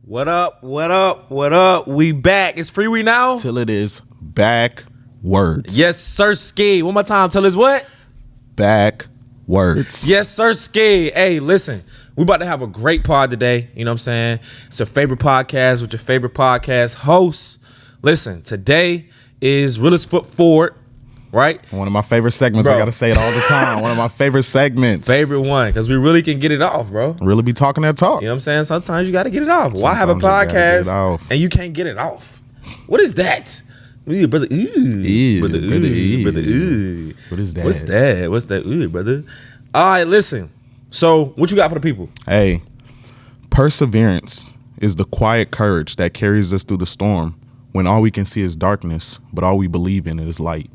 What up? What up? What up? We back. It's Freewenow. Till it is backwards. Yes, sir, ski. One more time. Tell us what? Backwards. Yes, sir, ski. Hey, listen. We about to have a great pod today. You know what I'm saying? It's your favorite podcast with your favorite podcast hosts. Listen, today is Realest Foot Forward, right? One of my favorite segments. Bro. I got to say it all the time. One of my favorite segments. Favorite one, because we really can get it off, bro. Really be talking that talk. You know what I'm saying? Sometimes you got to get it off. Why have a Sometimes you gotta get it podcast off. and you can't get it off? What is that? Ooh, brother, ooh. Ew, Brother, brother, ooh. Brother, ew. ooh. What is that? What's that? What's that? Ooh, brother. All right, listen. So, what you got for the people? Hey, perseverance is the quiet courage that carries us through the storm when all we can see is darkness, but all we believe in is light.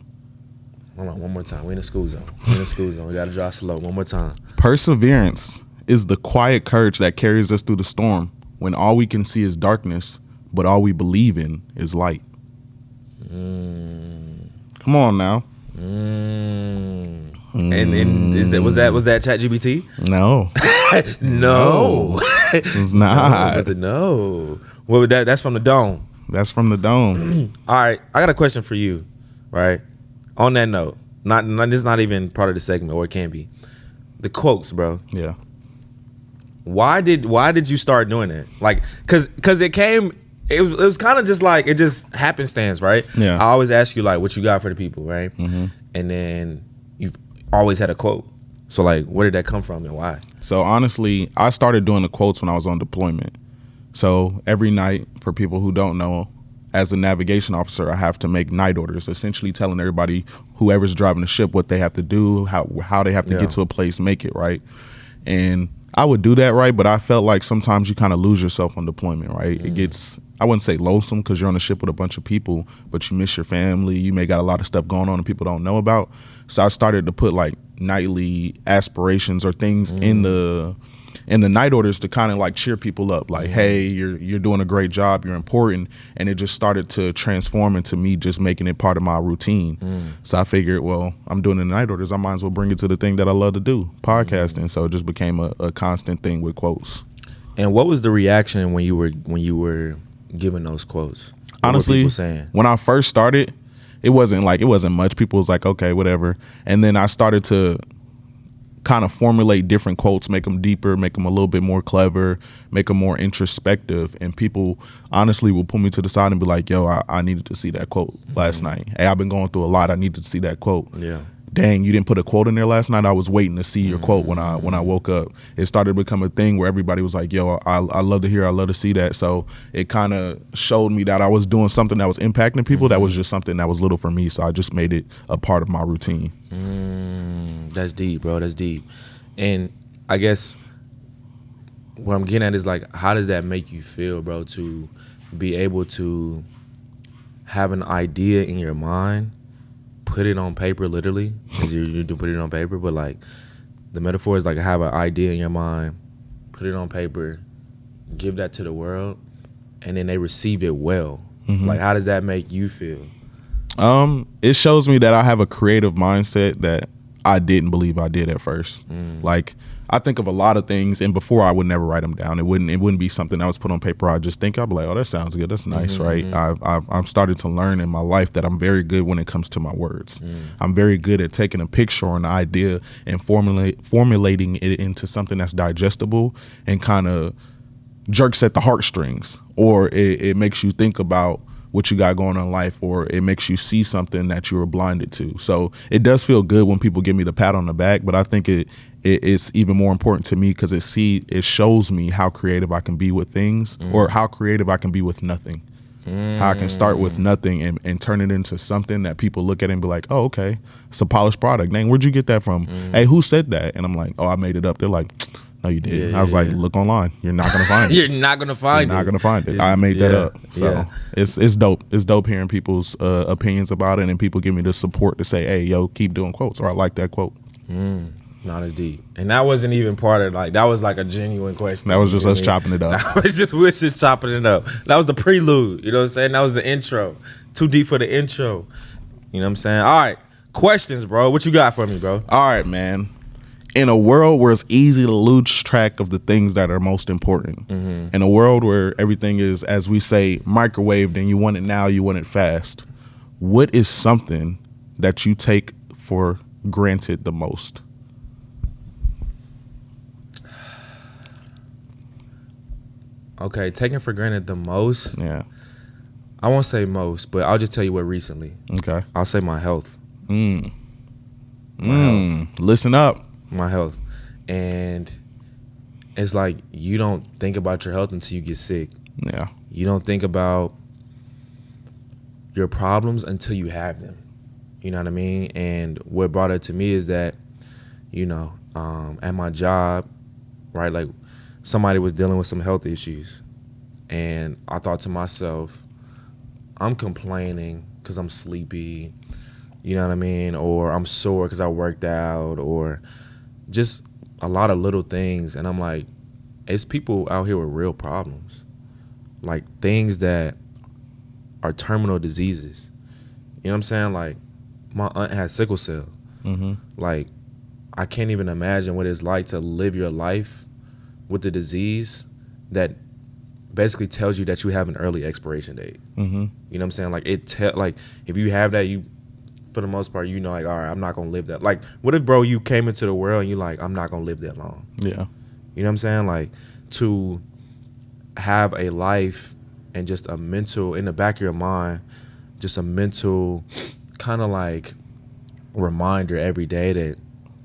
Hold on, one more time. We in the school zone. We in the school zone. We got to draw slow. One more time. Perseverance is the quiet courage that carries us through the storm when all we can see is darkness, but all we believe in is light. Come on now. And was that ChatGPT? No. No. It's not. No. What would that? That's from the dome. That's from the dome. All right, I got a question for you. Right. On that note, not this is not even part of the segment, or it can be. The quotes, bro. Yeah. Why did you start doing that? Like, cause it was kind of just like, it just happenstance, right? Yeah. I always ask you like, what you got for the people, right? Mm-hmm. And then you've always had a quote. So like, where did that come from and why? So honestly, I started doing the quotes when I was on deployment. So every night, for people who don't know, as a navigation officer, I have to make night orders, essentially telling everybody, whoever's driving the ship, what they have to do, how they have to get to a place, make it, right? And I would do that, right? But I felt like sometimes you kind of lose yourself on deployment, right? It gets, I wouldn't say lonesome because you're on a ship with a bunch of people, but you miss your family. You may got a lot of stuff going on and people don't know about. So I started to put like nightly aspirations or things in the night orders to kind of like cheer people up, like, hey, you're doing a great job, you're important. And it just started to transform into me just making it part of my routine. So I figured, well, I'm doing the night orders, I might as well bring it to the thing that I love to do, podcasting. So it just became a constant thing with quotes. And what was the reaction when you were giving those quotes? What Honestly, were people saying? when I first started, it wasn't much. People was like, okay, whatever. And then I started to kind of formulate different quotes, make them deeper, make them a little bit more clever, make them more introspective. And people honestly will pull me to the side and be like, yo, I needed to see that quote last night. Hey, I've been going through a lot. I needed to see that quote. Yeah. Dang, you didn't put a quote in there last night. I was waiting to see your quote when I woke up. It started to become a thing where everybody was like, yo, I love to hear, I love to see that. So it kind of showed me that I was doing something that was impacting people. That was just something that was little for me. So I just made it a part of my routine. That's deep, bro. That's deep. And I guess what I'm getting at is like, how does that make you feel, bro, to be able to have an idea in your mind, put it on paper, literally, because you do put it on paper, but like the metaphor is like, have an idea in your mind, put it on paper, give that to the world, and then they receive it well. Like, how does that make you feel? It shows me that I have a creative mindset that I didn't believe I did at first. Like, I think of a lot of things, and before I would never write them down. It wouldn't be something that was put on paper. I'd just think, I'd be like, oh, that sounds good. That's nice, right? I've started to learn in my life that I'm very good when it comes to my words. I'm very good at taking a picture or an idea and formulating it into something that's digestible and kind of jerks at the heartstrings, or it makes you think about what you got going on in life, or it makes you see something that you were blinded to. So it does feel good when people give me the pat on the back, but I think it's even more important to me because it shows me how creative I can be with things, or how creative I can be with nothing. How I can start with nothing and turn it into something that people look at and be like, oh, okay, it's a polished product. Dang, where'd you get that from? Hey, who said that? And I'm like, oh, I made it up. They're like, no, you didn't. I was like, look online. You're not gonna find it. You're not gonna find it. I made that up. So it's dope. It's dope hearing people's opinions about it, and people give me the support to say, hey, yo, keep doing quotes, or I like that quote. Not as deep. And that wasn't even part of, like, that was like a genuine question. That was just us chopping it up. We was just chopping it up. That was the prelude. You know what I'm saying? That was the intro. Too deep for the intro. You know what I'm saying? All right, Questions, bro. What you got for me, bro? All right, man. In a world where it's easy to lose track of the things that are most important, in a world where everything is, as we say, microwaved and you want it now, you want it fast, what is something that you take for granted the most? Okay, taking for granted the most. Yeah. I won't say most, but I'll just tell you what recently. Okay. I'll say my health. My health. Listen up. My health. And it's like you don't think about your health until you get sick. Yeah. You don't think about your problems until you have them. You know what I mean? And what brought it to me is that, at my job, right, like somebody was dealing with some health issues. And I thought to myself, I'm complaining because I'm sleepy, you know what I mean? Or I'm sore because I worked out, or just a lot of little things. And I'm like, it's people out here with real problems, like things that are terminal diseases. You know what I'm saying? Like my aunt has sickle cell. Like I can't even imagine what it's like to live your life with the disease that basically tells you that you have an early expiration date. You know what I'm saying? Like like if you have that, you, for the most part, like, all right, I'm not gonna live that. Like, what if, bro, you came into the world and you like, I'm not gonna live that long. Yeah. You know what I'm saying? Like, to have a life and just a mental, in the back of your mind, just a mental kind of like reminder every day that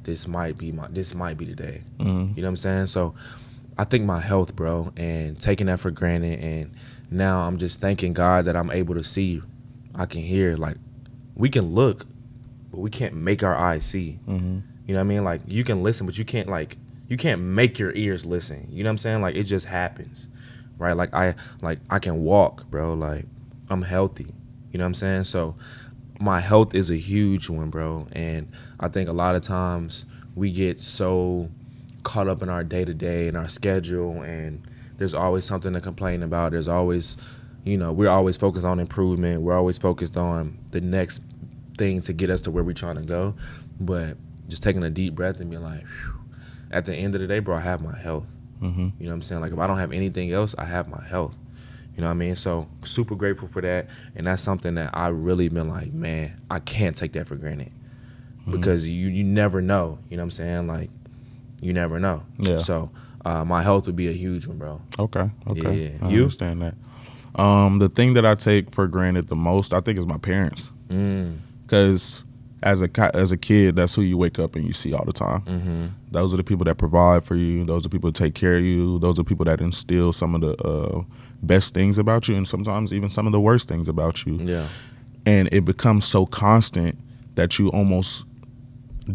this might be the day. You know what I'm saying? So I think my health, bro, and taking that for granted, and now I'm just thanking God that I'm able to see, I can hear. Like, we can look, but we can't make our eyes see. You know what I mean? Like, you can listen, but you can't make your ears listen. You know what I'm saying? Like, it just happens, right? Like I can walk, bro. Like, I'm healthy. You know what I'm saying? So my health is a huge one, bro. And I think a lot of times we get so caught up in our day-to-day and our schedule, and there's always something to complain about. There's always, we're always focused on improvement. We're always focused on the next thing to get us to where we're trying to go. But just taking a deep breath and being like, whew, at the end of the day, bro, I have my health. You know what I'm saying? Like, if I don't have anything else, I have my health. You know what I mean? So super grateful for that. And that's something that I really been like, man, I can't take that for granted. Because you never know. You know what I'm saying? Like, you never know. Yeah. So my health would be a huge one, bro. Okay. Yeah. I You? understand that. The thing that I take for granted the most, I think, is my parents. Because as a kid, that's who you wake up and you see all the time. Those are the people that provide for you. Those are people that take care of you. Those are people that instill some of the best things about you, and sometimes even some of the worst things about you. Yeah. And it becomes so constant that you almost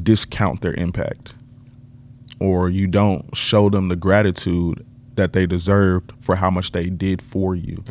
discount their impact, or you don't show them the gratitude that they deserved for how much they did for you,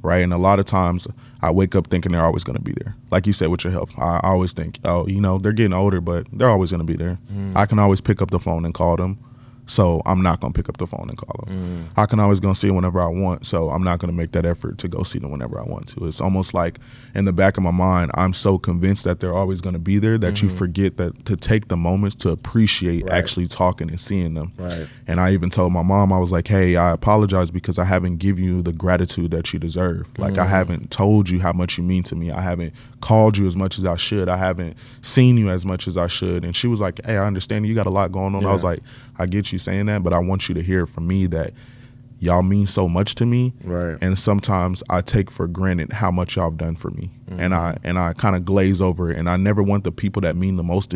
right? And a lot of times I wake up thinking they're always going to be there. Like you said with your health, I always think, oh, they're getting older, but they're always going to be there. I can always pick up the phone and call them, so I'm not going to pick up the phone and call them. I can always go see them whenever I want, so I'm not going to make that effort to go see them whenever I want to. It's almost like in the back of my mind, I'm so convinced that they're always going to be there that you forget that to take the moments to appreciate actually talking and seeing them. Right. And I even told my mom, I was like, hey, I apologize because I haven't given you the gratitude that you deserve. Like, I haven't told you how much you mean to me. I haven't called you as much as I should. I haven't seen you as much as I should. And she was like, hey, I understand you got a lot going on. Yeah. I was like, I get you saying that, but I want you to hear from me that y'all mean so much to me. Right. And sometimes I take for granted how much y'all have done for me. And I kind of glaze over it. And I never want the people that mean the most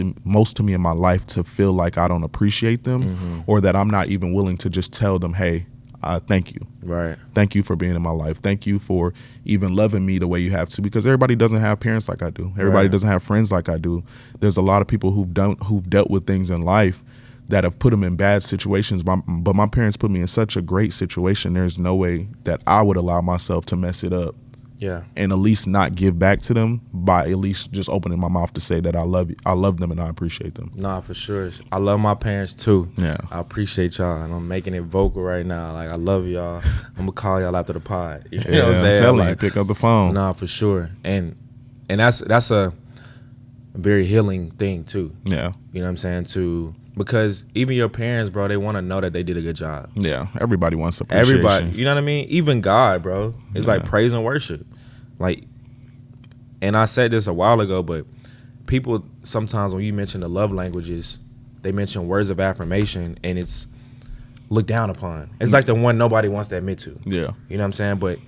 to me in my life to feel like I don't appreciate them, or that I'm not even willing to just tell them, hey, thank you. Right. Thank you for being in my life. Thank you for even loving me the way you have to, because everybody doesn't have parents like I do. Everybody doesn't have friends like I do. There's a lot of people who've dealt with things in life that have put them in bad situations, but my parents put me in such a great situation. There's no way that I would allow myself to mess it up. Yeah. And at least not give back to them by at least just opening my mouth to say that I love them and I appreciate them. Nah, for sure. I love my parents too. Yeah. I appreciate y'all, and I'm making it vocal right now. Like, I love y'all. I'm gonna call y'all after the pod. You know what I'm saying? I'm telling like, you, pick up the phone. Nah, for sure. And that's very healing thing too. Yeah. You know what I'm saying? Because even your parents, bro, they want to know that they did a good job. Yeah. Everybody wants appreciation. Everybody, you know what I mean? Even God, bro. It's like praise and worship. Like, and I said this a while ago, but people sometimes when you mention the love languages, they mention words of affirmation and it's looked down upon. It's like the one nobody wants to admit to. Yeah. You know what I'm saying? But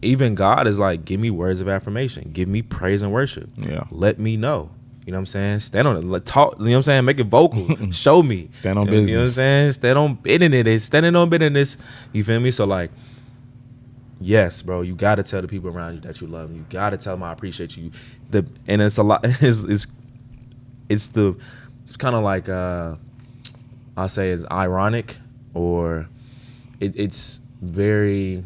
even God is like, give me words of affirmation. Give me praise and worship. Yeah. Let me know. You know what I'm saying? Stand on it. Talk. You know what I'm saying? Make it vocal. Show me. Stand on business. You know what I'm saying? Stand on business. Standing on business. You feel me? So like, yes, bro. You got to tell the people around you that you love them. You got to tell them I appreciate you. And it's a lot. It's kind of like I'll say it's ironic or it's very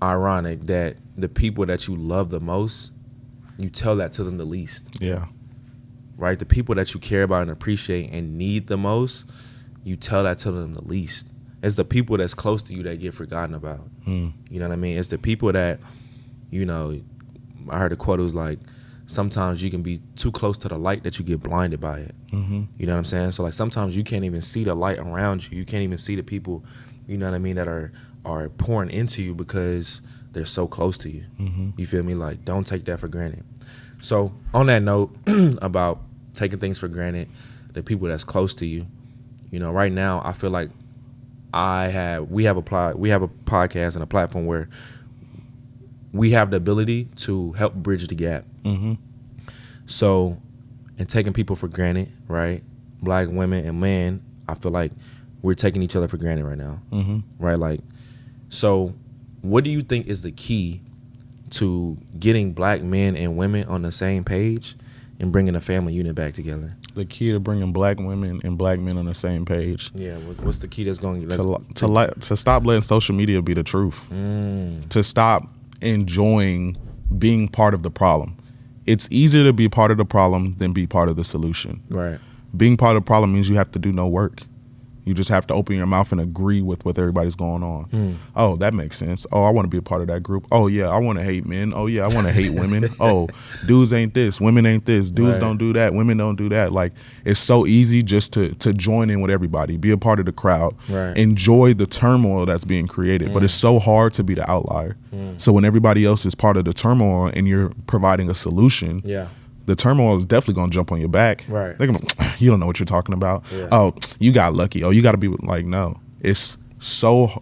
ironic that the people that you love the most, you tell that to them the least. Yeah. Right? The people that you care about and appreciate and need the most, you tell that to them the least. It's the people that's close to you that get forgotten about. You know what I mean? It's the people that, you know, I heard a quote, it was like, sometimes you can be too close to the light that you get blinded by it. You know what I'm saying? So like sometimes you can't even see the light around you. You can't even see the people, you know what I mean, that are pouring into you because they're so close to you. You feel me? Like, don't take that for granted. So on that note about taking things for granted, the people that's close to you, you know, right now I feel like we have a podcast and a platform where we have the ability to help bridge the gap. So, and taking people for granted, right? Black women and men, I feel like we're taking each other for granted right now, right? Like, so what do you think is the key to getting black men and women on the same page and bringing a family unit back together? The key to bringing black women and black men on the same page. Yeah, what's the key that's going to stop letting social media be the truth. To stop enjoying being part of the problem. It's easier to be part of the problem than be part of the solution. Right. Being part of the problem means you have to do no work. You just have to open your mouth and agree with what everybody's going on. Oh, that makes sense. Oh, I want to be a part of that group. Oh, yeah, I want to hate men. Oh, yeah, I want to hate women. Oh, dudes ain't this. Women ain't this. Dudes don't do that. Women don't do that. Like, it's so easy just to join in with everybody, be a part of the crowd, enjoy the turmoil that's being created. But it's so hard to be the outlier. So when everybody else is part of the turmoil and you're providing a solution, the turmoil is definitely going to jump on your back. Right. They're gonna, you don't know what you're talking about. Yeah. Oh, you got lucky. Oh, you got to be like, no. It's so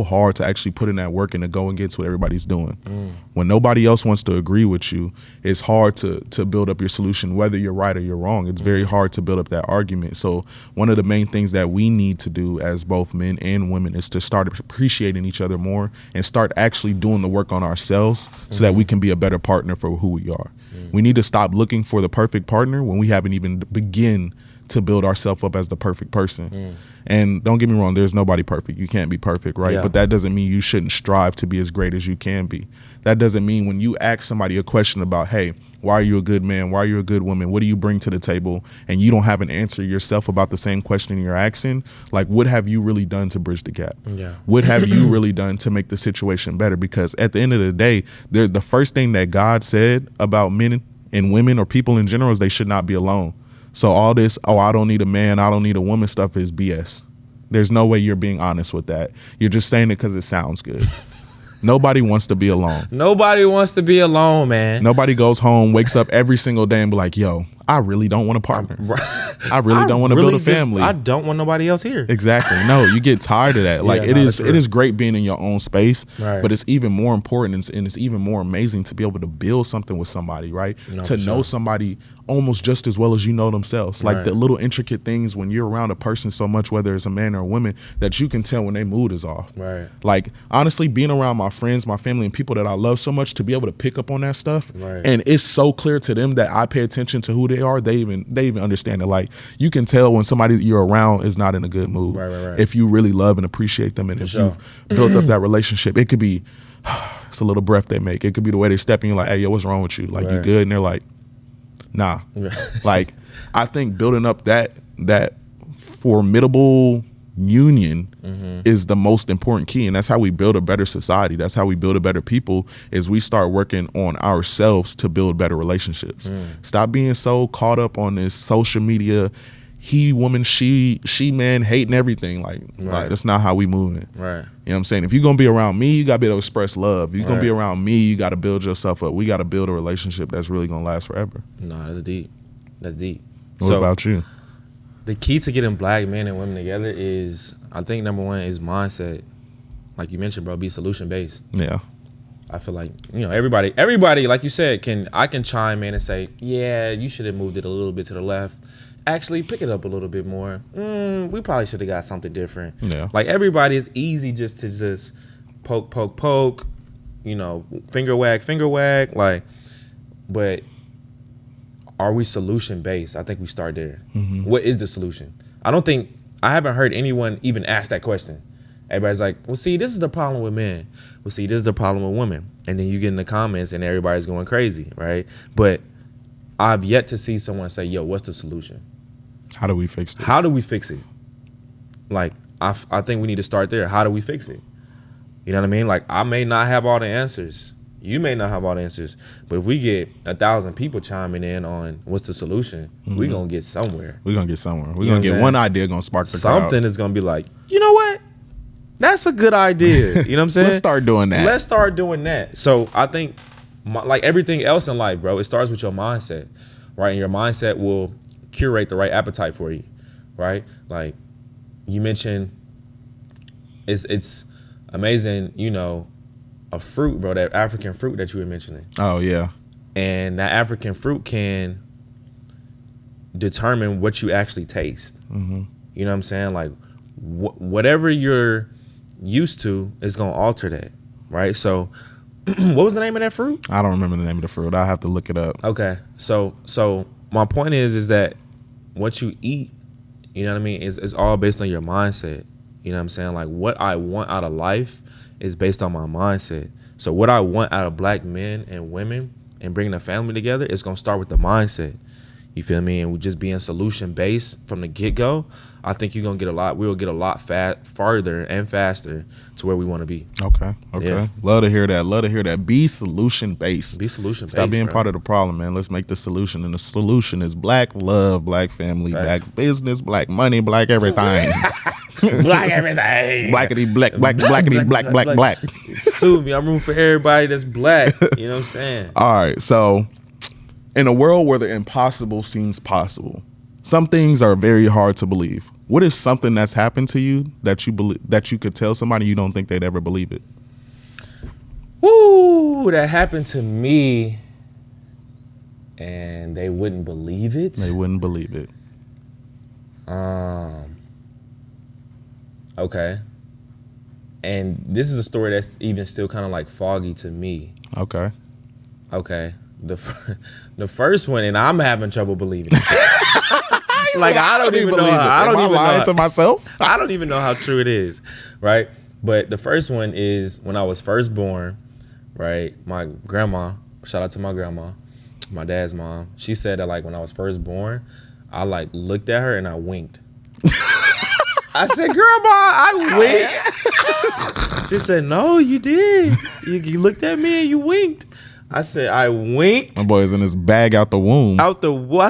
hard to actually put in that work and to go against what everybody's doing. When nobody else wants to agree with you, it's hard to build up your solution, whether you're right or you're wrong. It's very hard to build up that argument. So one of the main things that we need to do as both men and women is to start appreciating each other more and start actually doing the work on ourselves so that we can be a better partner for who we are. We need to stop looking for the perfect partner when we haven't even begin to build ourselves up as the perfect person. And don't get me wrong, there's nobody perfect. You can't be perfect, right? But that doesn't mean you shouldn't strive to be as great as you can be. That doesn't mean when you ask somebody a question about, hey, why are you a good man? Why are you a good woman? What do you bring to the table? And you don't have an answer yourself about the same question you're asking. Like, what have you really done to bridge the gap? What have you really done to make the situation better? Because at the end of the day, the first thing that God said about men and women or people in general is they should not be alone. So all this, oh, I don't need a man, I don't need a woman stuff is BS. There's no way you're being honest with that. You're just saying it because it sounds good. Nobody wants to be alone. Nobody wants to be alone, man. Nobody goes home, wakes up every single day and be like, yo, I really don't want a partner. I really don't want to build a family. I don't want nobody else here. Exactly. No, you get tired of that. Like, it is great being in your own space, but it's even more important and it's even more amazing to be able to build something with somebody, right? To know somebody almost just as well as you know themselves. Like the little intricate things when you're around a person so much, whether it's a man or a woman, that you can tell when their mood is off. Like, honestly, being around my friends, my family, and people that I love so much, to be able to pick up on that stuff, and it's so clear to them that I pay attention to who they are, they even understand it. Like, you can tell when somebody you're around is not in a good mood. If you really love and appreciate them, and if you've built up that relationship, it could be it's a little breath they make. It could be the way they step in, you're like, hey, yo, what's wrong with you? Like, you good? And they're like, nah. Like, I think building up that formidable union is the most important key, and that's how we build a better society. That's how we build a better people, is we start working on ourselves to build better relationships. Stop being so caught up on this social media, he woman, she man, hating everything. Like that's not how we moving. Right. You know what I'm saying? If you're gonna be around me, you gotta be able to express love. If you're gonna be around me, you gotta build yourself up. We gotta build a relationship that's really gonna last forever. No, that's deep. That's deep. What about you? The key to getting black men and women together is, I think, number one is mindset. Like you mentioned, bro, be solution based. Yeah. I feel like, everybody, like you said, I can chime in and say, yeah, you should have moved it a little bit to the left. Actually, pick it up a little bit more. We probably should have got something different. Yeah. Like, everybody is easy just to poke, finger wag, like, but are we solution based? I think we start there. What is the solution? I haven't heard anyone even ask that question. Everybody's like, well, see, this is the problem with men. Well, see, this is the problem with women. And then you get in the comments and everybody's going crazy, right? But I've yet to see someone say, yo, what's the solution? How do we fix this? How do we fix it? Like, I think we need to start there. How do we fix it? You know what I mean? Like, I may not have all the answers. You may not have all the answers. But if we get 1,000 people chiming in on what's the solution, we're going to get somewhere. We're going to get somewhere. We're going to get one idea going to spark the Something crowd. is going to be like, you know what? That's a good idea. You know what I'm saying? Let's start doing that. Let's start doing that. So I think, like everything else in life, bro, it starts with your mindset, right? And your mindset will curate the right appetite for you, right? Like you mentioned, it's amazing, a fruit, bro, that African fruit that you were mentioning. Oh, yeah. And that African fruit can determine what you actually taste. You know what I'm saying? Like whatever you're used to is going to alter that, right? So what was the name of that fruit? I don't remember the name of the fruit. I'll have to look it up. Okay. So my point is that what you eat, you know what I mean, is all based on your mindset. You know what I'm saying? Like what I want out of life is based on my mindset. So what I want out of black men and women and bringing a family together is going to start with the mindset. You feel me? And just being solution based from the get go, I think we'll get a lot farther and faster to where we want to be. Okay. Yeah. Love to hear that. Be solution based. Stop being part of the problem, man. Let's make the solution. And the solution is black love, black family, black business, black money, black everything. Black everything. Blackity black, blackity black. Sue me. I'm rooting for everybody that's black. You know what I'm saying? All right. So in a world where the impossible seems possible, some things are very hard to believe. What is something that's happened to you that you believe, that you could tell somebody you don't think they'd ever believe it? Woo, that happened to me and they wouldn't believe it. They wouldn't believe it. Okay. And this is a story that's even still kind of like foggy to me. Okay. The first one, and I'm having trouble believing it. Like I don't even know. I don't even know to myself. I don't even know how true it is, right? But the first one is when I was first born, right? My grandma, shout out to my grandma, my dad's mom. She said that like when I was first born, I like looked at her and I winked. I said, "Grandma, I winked." She said, "No, you did. You looked at me and you winked." I said, I winked. My boy is in his bag out the womb. I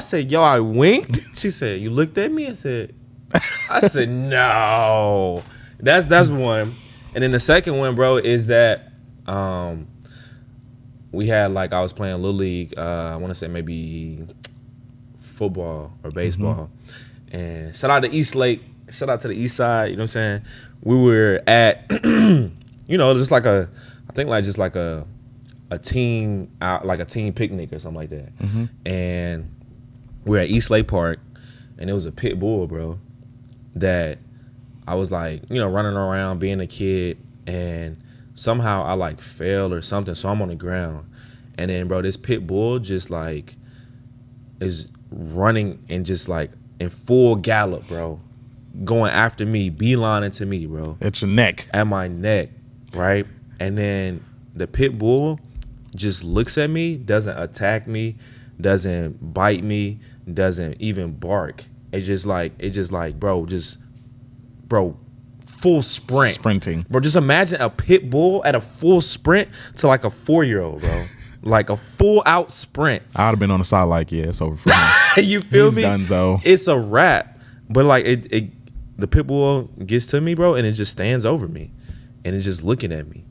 said, yo, I winked. She said, you looked at me? I said, no. That's one. And then the second one, bro, is that we had like I was playing Little League. I want to say maybe football or baseball. And shout out to East Lake. Shout out to the East Side. You know what I'm saying? We were at, just like a team out, like a team picnic or something like that. And we're at East Lake Park, and it was a pit bull, bro, that I was like, running around being a kid, and somehow I like fell or something, so I'm on the ground. And then, bro, this pit bull just like is running and just like in full gallop, bro, going after me, beelining to me, bro. At your neck. At my neck, right? And then the pit bull just looks at me, doesn't attack me, doesn't bite me, doesn't even bark. It just like, bro, just bro, full sprint. Sprinting. Bro, just imagine a pit bull at a full sprint to like a 4-year-old, bro. Like a full out sprint. I'd have been on the side like, yeah, it's over for me. You feel He's me? donezo. It's a wrap. But like the pit bull gets to me, bro, and it just stands over me. And it's just looking at me.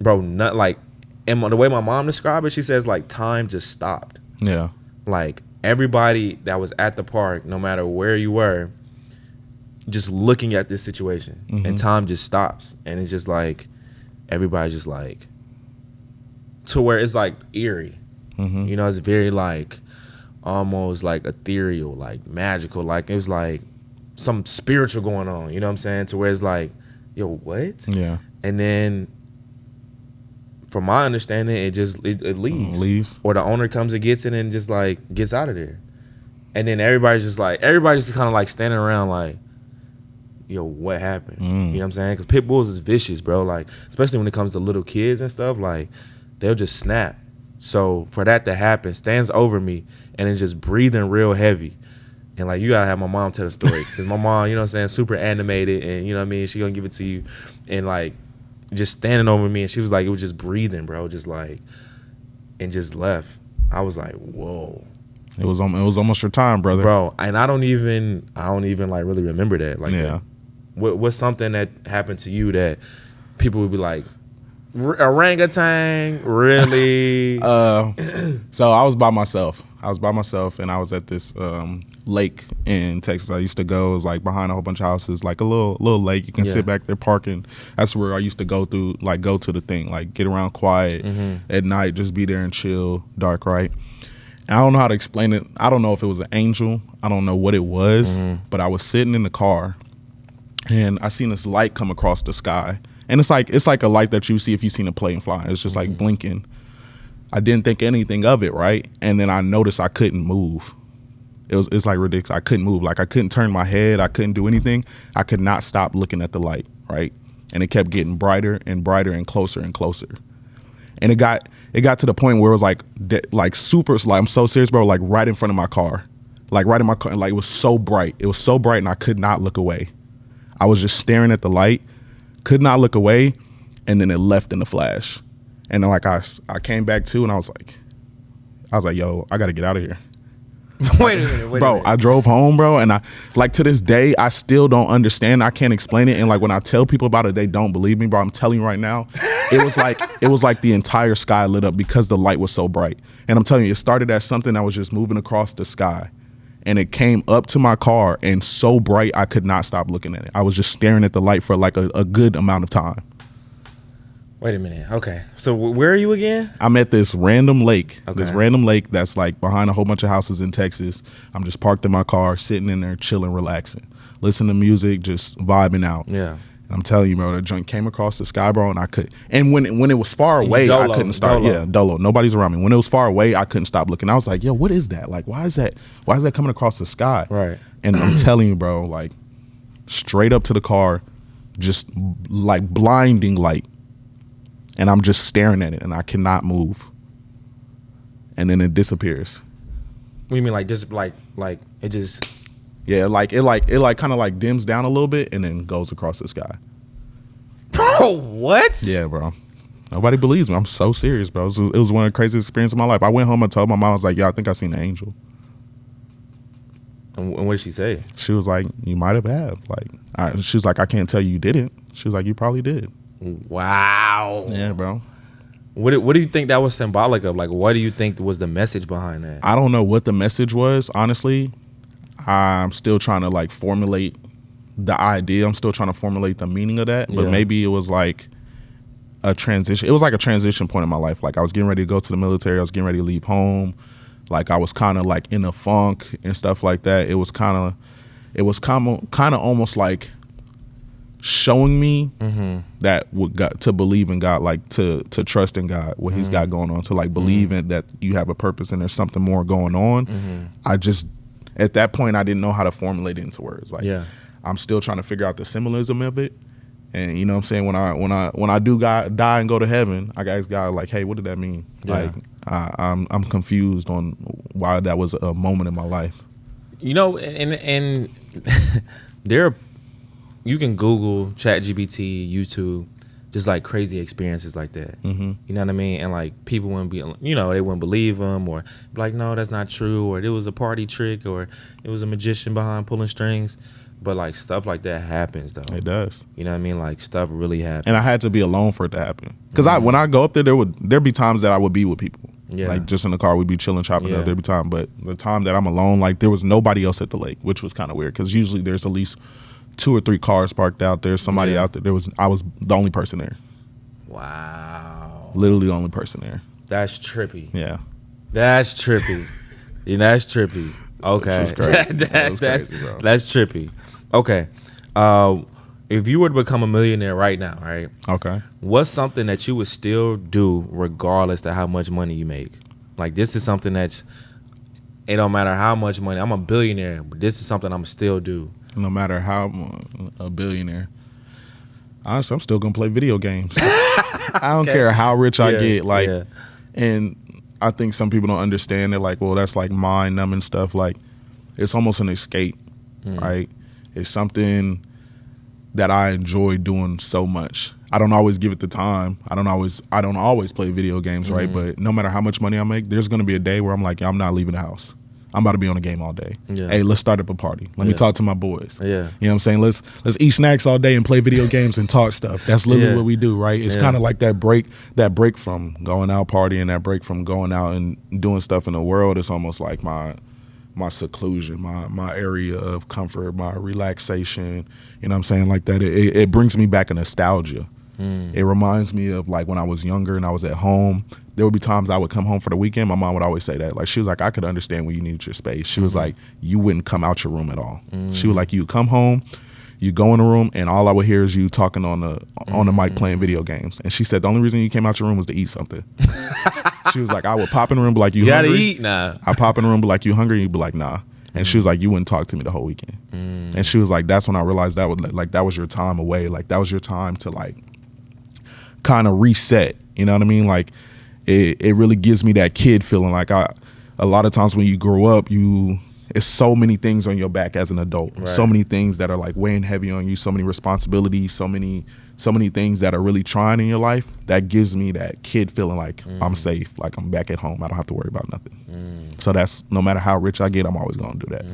Bro, not like, and the way my mom described it, she says like time just stopped. Yeah. Like everybody that was at the park, no matter where you were, just looking at this situation, and time just stops, and it's just like everybody just like, to where it's like eerie. You know, it's very like almost like ethereal, like magical, like it was like some spiritual going on, you know what I'm saying, to where it's like, yo, what? Yeah. And then from my understanding, it leaves. Or the owner comes and gets it and just like gets out of there. And then everybody's just kind of like standing around like, yo, what happened? You know what I'm saying? Because pit bulls is vicious, bro. Like, especially when it comes to little kids and stuff, like they'll just snap. So for that to happen, stands over me and then just breathing real heavy. And like, you gotta have my mom tell the story, because my mom, you know what I'm saying, super animated, and you know what I mean, she gonna give it to you, and like just standing over me, and she was like, it was just breathing, bro, just like, and just left. I was like, whoa. It was almost your time, brother. Bro, and I don't even like really remember that. Like, yeah. What's something that happened to you that people would be like, orangutan, really? So I was by myself. And I was at this lake in Texas I used to go. It was like behind a whole bunch of houses, like a little lake. You can sit back there parking. That's where I used to go to the thing, like get around quiet at night, just be there and chill, dark, right? And I don't know how to explain it. I don't know if it was an angel. I don't know what it was, but I was sitting in the car and I seen this light come across the sky. And it's like a light that you see if you've seen a plane fly. It's just like blinking. I didn't think anything of it, right? And then I noticed I couldn't move. It's like ridiculous. I couldn't move. Like I couldn't turn my head. I couldn't do anything. I could not stop looking at the light, right? And it kept getting brighter and brighter and closer and closer. And it got to the point where it was like super, like I'm so serious, bro, like right in front of my car. Like right in my car. Like it was so bright. It was so bright and I could not look away. I was just staring at the light, could not look away, and then it left in a flash. And then like I came back to, and I was like, yo, I got to get out of here. Wait a minute. Bro, I drove home, bro, and I, like, to this day, I still don't understand. I can't explain it. And like when I tell people about it, they don't believe me, bro. I'm telling you right now, it was like the entire sky lit up because the light was so bright. And I'm telling you, it started as something that was just moving across the sky. And it came up to my car and so bright, I could not stop looking at it. I was just staring at the light for like a good amount of time. Wait a minute. Okay. So where are you again? I'm at this random lake. Okay. This random lake that's like behind a whole bunch of houses in Texas. I'm just parked in my car, sitting in there, chilling, relaxing, listening to music, just vibing out. Yeah. And I'm telling you, bro, the joint came across the sky, bro, and I could. And when it was far away, I couldn't stop. Dolo. Yeah, dolo. Nobody's around me. When it was far away, I couldn't stop looking. I was like, yo, what is that? Like, why is that coming across the sky? Right. And I'm telling you, bro, like straight up to the car, just like blinding light. And I'm just staring at it, and I cannot move. And then it disappears. What do you mean, like just like it just? Yeah, it kind of like dims down a little bit, and then goes across the sky. Bro, what? Yeah, bro. Nobody believes me. I'm so serious, bro. It was one of the craziest experiences of my life. I went home and told my mom, I was like, "Yo, I think I seen an angel." And what did she say? She was like, "You might have." She was like, "I can't tell you didn't." She was like, "You probably did." Wow. Yeah, bro. What do you think that was symbolic of? Like, what do you think was the message behind that? I don't know what the message was, honestly. I'm still trying to like formulate the idea. I'm still trying to formulate the meaning of that. But maybe it was like a transition. It was like a transition point in my life. Like I was getting ready to go to the military. I was getting ready to leave home. Like I was kind of like in a funk and stuff like that. It was kind of almost like showing me that to believe in God, like to trust in God, what He's got going on, to like believe in that you have a purpose and there's something more going on. I just, at that point, I didn't know how to formulate it into words. Like, I'm still trying to figure out the symbolism of it. And you know what I'm saying? When I do die and go to heaven, I ask God, like, hey, what did that mean? Like, I'm confused on why that was a moment in my life. You know, and there are you can Google, ChatGPT, YouTube, just like crazy experiences like that. Mm-hmm. You know what I mean? And like people wouldn't be, you know, they wouldn't believe them or be like, no, that's not true, or it was a party trick, or it was a magician behind pulling strings. But like stuff like that happens though. It does. You know what I mean? Like stuff really happens. And I had to be alone for it to happen. Because when I go up there, there'd be times that I would be with people. Yeah. Like just in the car, we'd be chilling, chopping Yeah. up. There'd be time, but the time that I'm alone, like there was nobody else at the lake, which was kind of weird. Because usually there's at least 2 or 3 cars parked out there. Somebody Yeah. out there. I was the only person there. Wow. Literally the only person there. That's trippy. Yeah. That's trippy. Yeah, that's trippy. Okay. Which was crazy. That was that's, crazy, bro. that's trippy. Okay. If you were to become a millionaire right now, right? Okay. What's something that you would still do regardless of how much money you make? Like this is something that's, it don't matter how much money. I'm a billionaire, but this is something I'm still do. No matter how a billionaire. Honestly, I'm still gonna play video games. I don't care how rich I get. Like, and I think some people don't understand it. Like, well, that's like mind numbing stuff. Like, it's almost an escape, right? It's something that I enjoy doing so much. I don't always give it the time. I don't always play video games, right? But no matter how much money I make, there's gonna be a day where I'm like, I'm not leaving the house. I'm about to be on a game all day. Yeah. Hey, let's start up a party. Let me talk to my boys. Yeah. You know what I'm saying? Let's eat snacks all day and play video games and talk stuff. That's literally what we do, right? It's kind of like that break from going out partying, that break from going out and doing stuff in the world. It's almost like my seclusion, my area of comfort, my relaxation. You know what I'm saying? Like that. It brings me back a nostalgia. It reminds me of like when I was younger and I was at home. There would be times I would come home for the weekend. My mom would always say that. Like she was like, I could understand when you needed your space. She was like, you wouldn't come out your room at all. She was like, you come home, you go in the room, and all I would hear is you talking on the mic playing video games. And she said the only reason you came out your room was to eat something. She was like, I would pop in the room, be like, you gotta hungry? eat now. I pop in the room, be like, you hungry? And you'd be like, nah. And she was like, you wouldn't talk to me the whole weekend. And she was like, that's when I realized that was your time away. Like that was your time to like kind of reset. You know what I mean? Like it really gives me that kid feeling. Like a lot of times when you grow up, it's so many things on your back as an adult. Right. So many things that are like weighing heavy on you, so many responsibilities, so many things that are really trying in your life. That gives me that kid feeling like I'm safe, like I'm back at home. I don't have to worry about nothing. So that's, no matter how rich I get, I'm always going to do that.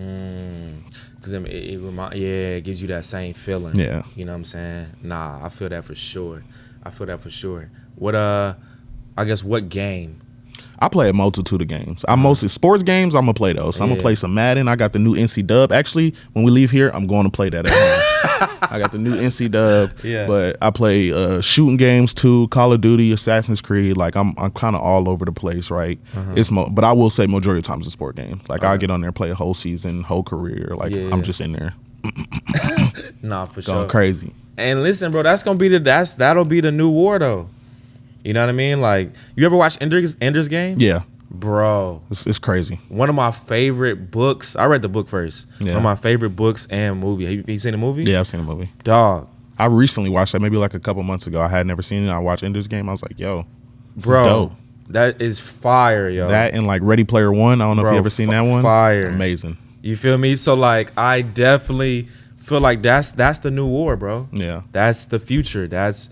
Because it gives you that same feeling. Yeah. You know what I'm saying? Nah, I feel that for sure. What I guess what game? I play a multitude of games. I'm mostly sports games. I'm gonna play those. So I'm gonna play some Madden. I got the new NC Dub. Actually, when we leave here, I'm going to play that at home. I got the new NC Dub. Yeah. But I play shooting games too, Call of Duty, Assassin's Creed. Like I'm kind of all over the place, right? But I will say majority of the times it's a sport game. Like I'll get on there, play a whole season, whole career. Like I'm just in there. Nah, for going sure. crazy. And listen, bro, that'll be the new war though. You know what I mean? Like, you ever watch Ender's Game? Yeah. Bro. It's crazy. One of my favorite books. I read the book first. Yeah. One of my favorite books and movie. Have you seen the movie? Yeah, I've seen the movie. Dog. I recently watched that maybe like a couple months ago. I had never seen it. I watched Ender's Game. I was like, yo, this is dope. That is fire, yo. That and like Ready Player One. I don't know if you ever seen that one. Fire. Amazing. You feel me? So like I definitely feel like that's the new war, bro. Yeah. That's the future. That's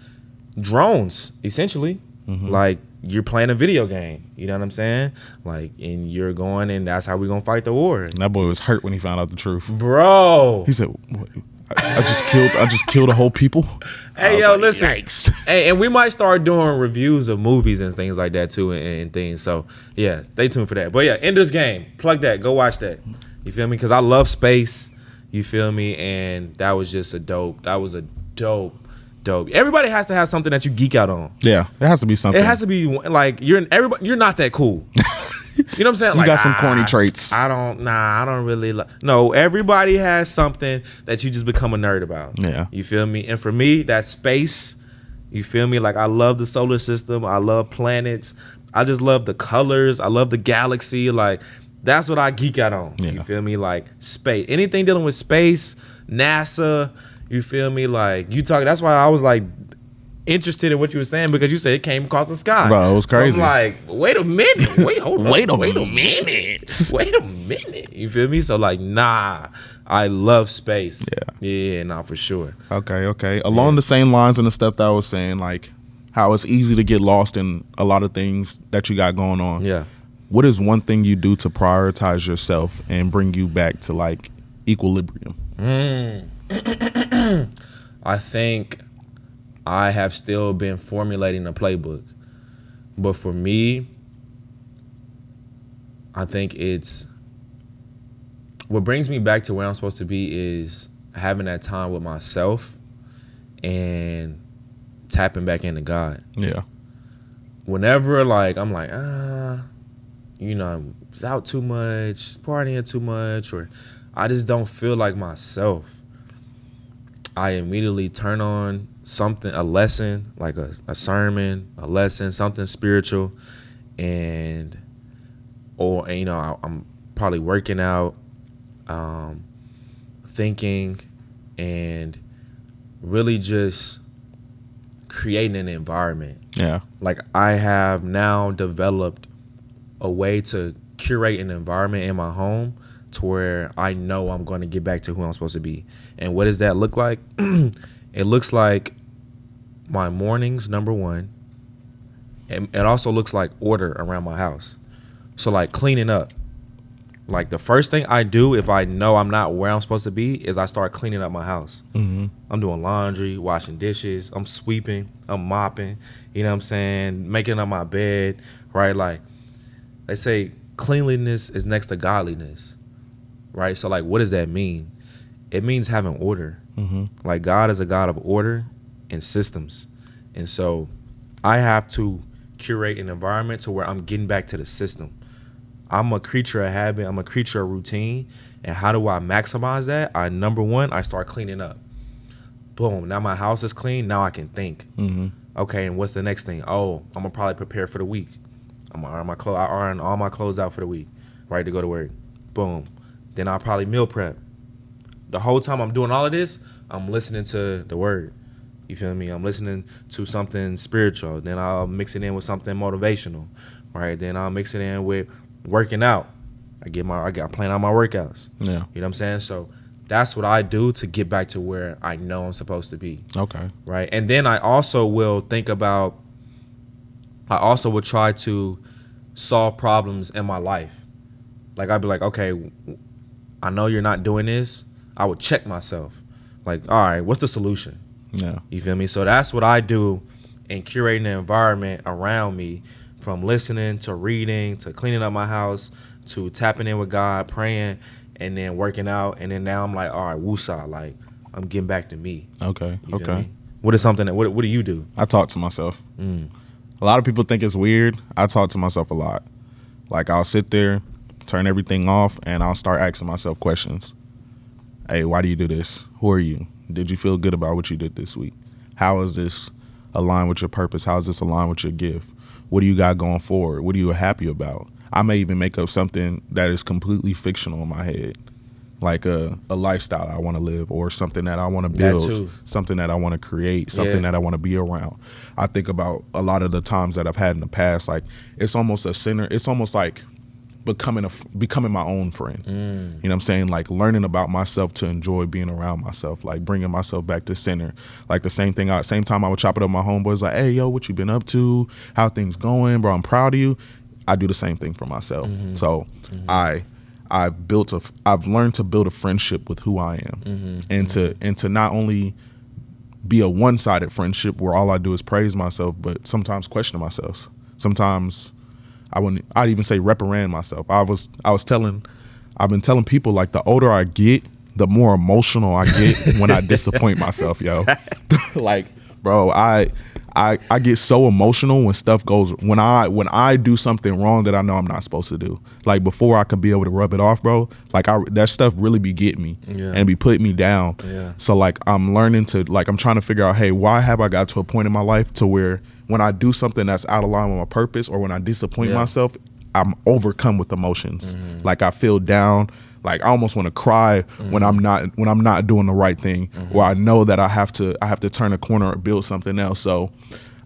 drones, essentially. Like you're playing a video game, you know what I'm saying? Like, and you're going, and that's how we're gonna fight the war. And that boy was hurt when he found out the truth, bro. He said, I just killed a whole people. Hey, yo, like, listen. Yikes. Hey, and we might start doing reviews of movies and things like that too, and things. So yeah, stay tuned for that. But yeah, Ender's Game, plug that, go watch that. You feel me? Because I love space. You feel me? And that was just a dope. Everybody has to have something that you geek out on. Yeah, it has to be something. It has to be like you're not that cool. You know what I'm saying? You like, got some corny traits. I don't really no, everybody has something that you just become a nerd about. Yeah. You feel me? And for me, that's space. You feel me? Like I love the solar system. I love planets. I just love the colors. I love the galaxy. Like that's what I geek out on. Yeah. You feel me? Like space. Anything dealing with space, NASA. You feel me? Like you talk. That's why I was like, interested in what you were saying because you said it came across the sky. Bro, it was crazy. So I'm like, wait a minute. Wait, hold on. Wait a Wait a minute. minute. Wait a minute. You feel me? So like, nah, I love space. Yeah, nah, for sure. Okay. Along the same lines and the stuff that I was saying, like how it's easy to get lost in a lot of things that you got going on. Yeah. What is one thing you do to prioritize yourself and bring you back to like equilibrium? I think I have still been formulating a playbook. But for me, I think it's what brings me back to where I'm supposed to be is having that time with myself and tapping back into God. Yeah. Whenever like I'm like, you know, I'm out too much, partying too much, or I just don't feel like myself, I immediately turn on something, a lesson, like a sermon, a lesson, something spiritual, and you know, I'm probably working out, thinking, and really just creating an environment. Yeah. Like I have now developed a way to curate an environment in my home to where I know I'm going to get back to who I'm supposed to be. And what does that look like? It looks like my mornings, number one. And it also looks like order around my house. So like cleaning up. Like the first thing I do if I know I'm not where I'm supposed to be is I start cleaning up my house. Mm-hmm. I'm doing laundry, washing dishes, I'm sweeping, I'm mopping, you know what I'm saying, making up my bed, right? Like they say cleanliness is next to godliness, right? So like what does that mean? It means having order. Mm-hmm. Like God is a God of order and systems. And so I have to curate an environment to where I'm getting back to the system. I'm a creature of habit. I'm a creature of routine. And how do I maximize that? Number one, I start cleaning up. Boom. Now my house is clean. Now I can think. Mm-hmm. Okay, and what's the next thing? Oh, I'm going to probably prepare for the week. I'm going to iron my clothes. I iron all my clothes out for the week, ready to go to work. Boom. Then I'll probably meal prep. The whole time I'm doing all of this, I'm listening to the word. You feel me? I'm listening to something spiritual. Then I'll mix it in with something motivational, right? Then I'll mix it in with working out. I plan out my workouts. Yeah. You know what I'm saying? So that's what I do to get back to where I know I'm supposed to be. Okay. Right. And then I also will try to solve problems in my life. Like I'd be like, okay, I know you're not doing this. I would check myself. Like, all right, what's the solution? Yeah. You feel me? So that's what I do in curating the environment around me, from listening to reading to cleaning up my house to tapping in with God, praying, and then working out. And then now I'm like, all right, woosah, like I'm getting back to me. Okay. You feel Okay. me? What is something that, what do you do? I talk to myself. A lot of people think it's weird. I talk to myself a lot. Like I'll sit there, turn everything off, and I'll start asking myself questions. Hey, why do you do this? Who are you? Did you feel good about what you did this week? How is this aligned with your purpose? How is this aligned with your gift? What do you got going forward? What are you happy about? I may even make up something that is completely fictional in my head, like a lifestyle I want to live, or something that I want to build, something that I want to create, something that I want to be around. I think about a lot of the times that I've had in the past, like it's almost a center. It's almost like becoming my own friend. You know what I'm saying? Like learning about myself to enjoy being around myself, like bringing myself back to center. Like the same time I would chop it up with my homeboys, like, hey, yo, what you been up to? How things going, bro? I'm proud of you. I do the same thing for myself. So I've learned to build a friendship with who I am, and to not only be a one-sided friendship where all I do is praise myself, but sometimes question myself. Sometimes I'd even say reprimand myself. I've been telling people, like, the older I get, the more emotional I get when I disappoint myself, yo. Like, bro, I get so emotional when stuff goes, when I do something wrong that I know I'm not supposed to do. Like, before I could be able to rub it off, bro, like that stuff really be getting me and be putting me down. Yeah. So like I'm learning to, like, I'm trying to figure out, hey, why have I got to a point in my life to where when I do something that's out of line with my purpose, or when I disappoint myself, I'm overcome with emotions. Like I feel down, Like I almost want to cry when I'm not doing the right thing, or I know that I have to turn a corner or build something else. So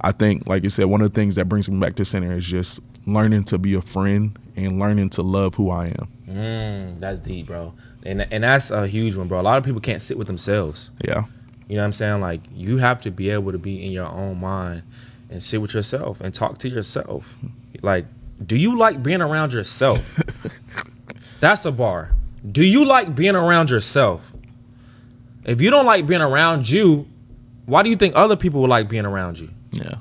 I think, like you said, one of the things that brings me back to center is just learning to be a friend and learning to love who I am. That's deep, bro. And that's a huge one, bro. A lot of people can't sit with themselves. Yeah. You know what I'm saying? Like, you have to be able to be in your own mind and sit with yourself and talk to yourself. Like, do you like being around yourself? That's a bar. Do you like being around yourself? If you don't like being around you, why do you think other people would like being around you? Yeah.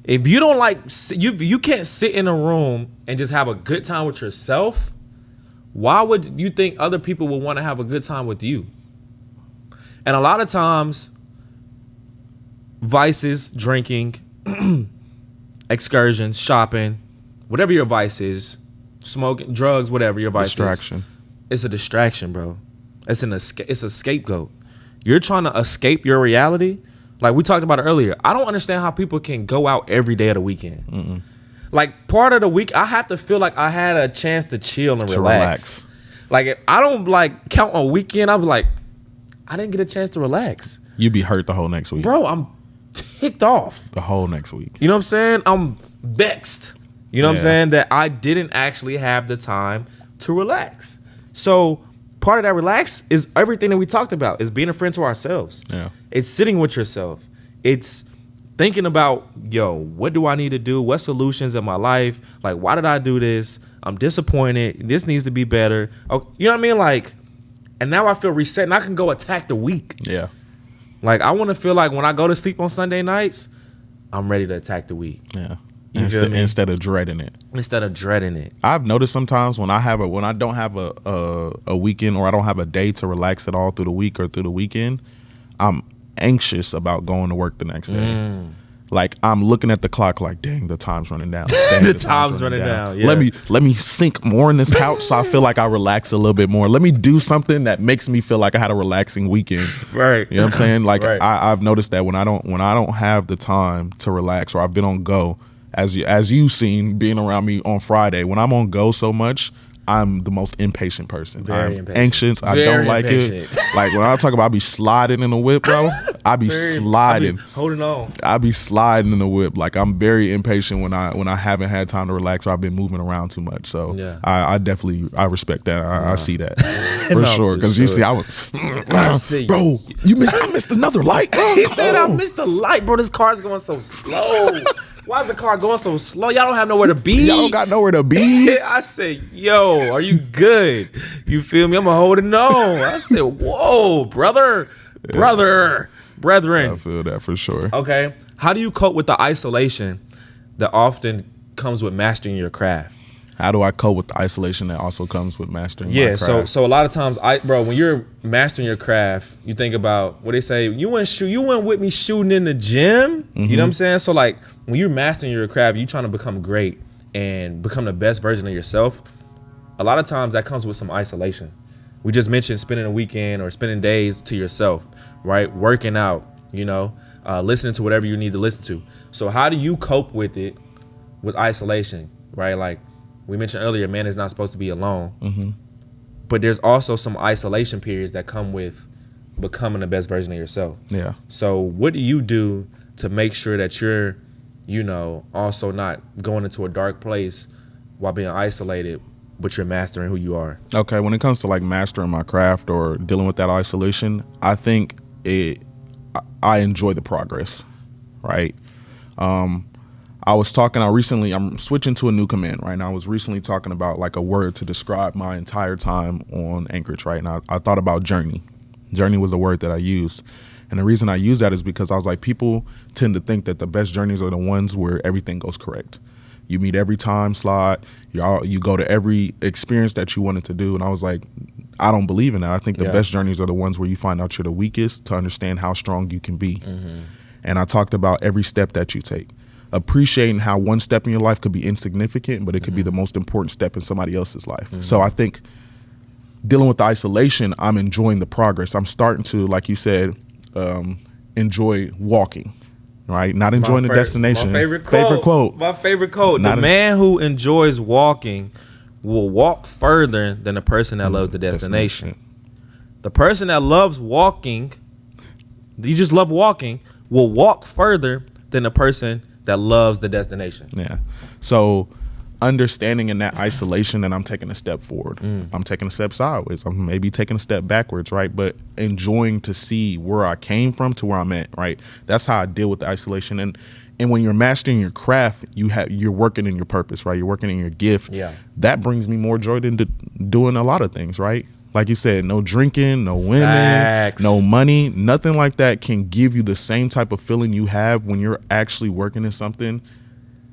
If you don't like, you can't sit in a room and just have a good time with yourself, why would you think other people would want to have a good time with you? And a lot of times, vices, drinking, excursions, shopping, whatever your vice is, smoking, drugs, whatever your vice Distraction. is, it's a distraction, bro. It's a scapegoat. You're trying to escape your reality. Like we talked about it earlier. I don't understand how people can go out every day of the weekend. Like part of the week, I have to feel like I had a chance to chill and relax. Like if I don't like count on weekend, I'm like, I didn't get a chance to relax. You'd be hurt the whole next week. Bro, I'm ticked off. The whole next week. You know what I'm saying? I'm vexed. You know what I'm saying? That I didn't actually have the time to relax. So part of that relax is everything that we talked about. Is being a friend to ourselves. Yeah. It's sitting with yourself. It's thinking about, yo, what do I need to do? What solutions in my life? Like, why did I do this? I'm disappointed. This needs to be better. Oh, you know what I mean? Like, and now I feel reset and I can go attack the week. Yeah. Like, I want to feel like when I go to sleep on Sunday nights, I'm ready to attack the week. Yeah. You feel me? Instead of dreading it. Instead of dreading it. I've noticed sometimes when I don't have a weekend, or I don't have a day to relax at all through the week or through the weekend, I'm anxious about going to work the next day. Like I'm looking at the clock like, dang, the time's running down. Dang, The time's running down. Yeah. Let me sink more in this couch so I feel like I relax a little bit more. Let me do something that makes me feel like I had a relaxing weekend. Right. You know what I'm saying? Like Right. I've noticed that when I don't have the time to relax, or I've been on go, as you've seen being around me on Friday, when I'm on go so much, I'm the most impatient person. Very I'm impatient. anxious. I Very don't like impatient. it. Like when I talk about I be sliding in the whip, bro. I be sliding. Holding on. I be sliding in the whip. Like I'm very impatient when I haven't had time to relax, or I've been moving around too much. So Yeah. I definitely respect that. I see that for No, sure. for Because sure. you see, I was, bro. I missed another light. He said I missed the light, bro. This car's going so slow. Why is the car going so slow? Y'all don't have nowhere to be. Y'all don't got nowhere to be. I said, yo, are you good? You feel me? I'm going to hold it on. I said, whoa, brethren. I feel that for sure. Okay. How do you cope with the isolation that often comes with mastering your craft? How do I cope with the isolation that also comes with mastering my Yeah, craft? so a lot of times, when you're mastering your craft, you think about what they say. You went with me shooting in the gym. You know what I'm saying? So like when you're mastering your craft, you're trying to become great and become the best version of yourself. A lot of times that comes with some isolation. We just mentioned spending a weekend or spending days to yourself, right? Working out, listening to whatever you need to listen to. So how do you cope with it, with isolation, right? Like we mentioned earlier, man is not supposed to be alone. But there's also some isolation periods that come with becoming the best version of yourself. Yeah. So what do you do to make sure that you're, also not going into a dark place while being isolated, but you're mastering who you are? Okay, when it comes to like mastering my craft or dealing with that isolation, I think I enjoy the progress, right? I'm switching to a new command right now. I was recently talking about like a word to describe my entire time on Anchorage, right? And I thought about journey. Journey was the word that I used. And the reason I use that is because I was like, people tend to think that the best journeys are the ones where everything goes correct. You meet every time slot, you go to every experience that you wanted to do. And I was like, I don't believe in that. I think the best journeys are the ones where you find out you're the weakest to understand how strong you can be. And I talked about every step that you take. Appreciating how one step in your life could be insignificant, but it could be the most important step in somebody else's life. So I think dealing with the isolation, I'm enjoying the progress. I'm starting to, like you said, enjoy walking, right? Not enjoying the destination. My favorite quote. My favorite quote. The man who enjoys walking will walk further than the person that loves the destination. The person that loves walking, you just love walking, will walk further than the person that loves the destination. Yeah. So understanding in that isolation that I'm taking a step forward. I'm taking a step sideways. I'm maybe taking a step backwards, right? But enjoying to see where I came from to where I'm at, right? That's how I deal with the isolation. And when you're mastering your craft, you're working in your purpose, right? You're working in your gift. Yeah. That brings me more joy than doing a lot of things, right? Like you said, no drinking, no women, Facts. no money, nothing like that can give you the same type of feeling you have when you're actually working in something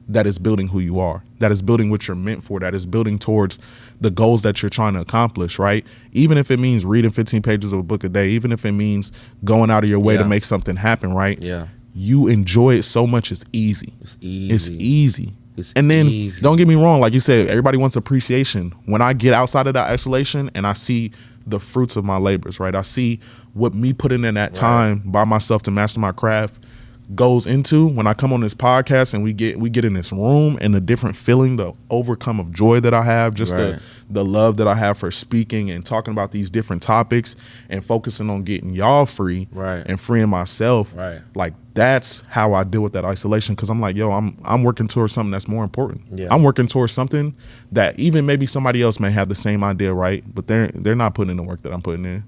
that is building who you are, that is building what you're meant for, that is building towards the goals that you're trying to accomplish, right? Even if it means reading 15 pages of a book a day, even if it means going out of your way to make something happen, right? Yeah. You enjoy it so much, it's easy. It's easy. It's easy. It's and then easy. Don't get me wrong, like you said, everybody wants appreciation. When I get outside of that isolation and I see the fruits of my labors, right? I see what me putting in that time by myself to master my craft goes into when I come on this podcast and we get in this room, and the different feeling, the overcome of joy that I have, just the love that I have for speaking and talking about these different topics and focusing on getting y'all free and freeing myself. Like that's how I deal with that isolation, because I'm like, yo, I'm working towards something that's more important. I'm working towards something that even maybe somebody else may have the same idea, right? But they're not putting in the work that I'm putting in.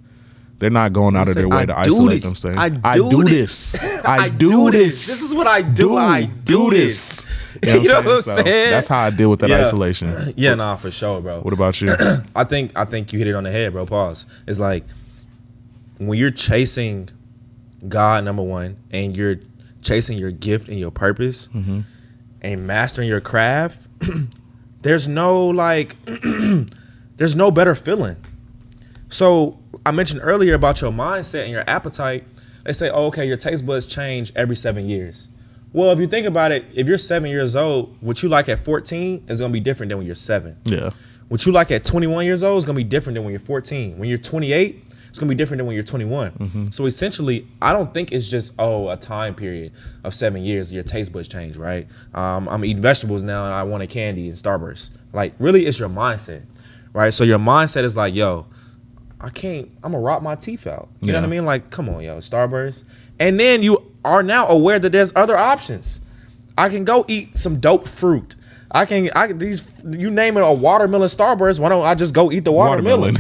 They're not going out of their way to isolate themselves. I do this. I do this. This is what I do. I do this. You know what I'm saying? That's how I deal with that isolation. Yeah, nah, for sure, bro. What about you? I think you hit it on the head, bro. Pause. It's like when you're chasing God, number one, and you're chasing your gift and your purpose and mastering your craft, there's no there's no better feeling. So I mentioned earlier about your mindset and your appetite. They say, oh, okay, your taste buds change every 7 years. Well, if you think about it, if you're 7 years old, what you like at 14 is going to be different than when you're 7. Yeah. What you like at 21 years old is going to be different than when you're 14. When you're 28, it's going to be different than when you're 21. So essentially, I don't think it's just, a time period of 7 years, your taste buds change, right? I'm eating vegetables now and I want a candy and Starburst. Like, really, it's your mindset, right? So your mindset is like, yo, I'm gonna rot my teeth out. You know what I mean? Like, come on, yo, Starburst. And then you are now aware that there's other options. I can go eat some dope fruit. You name it, a watermelon Starburst. Why don't I just go eat the watermelon?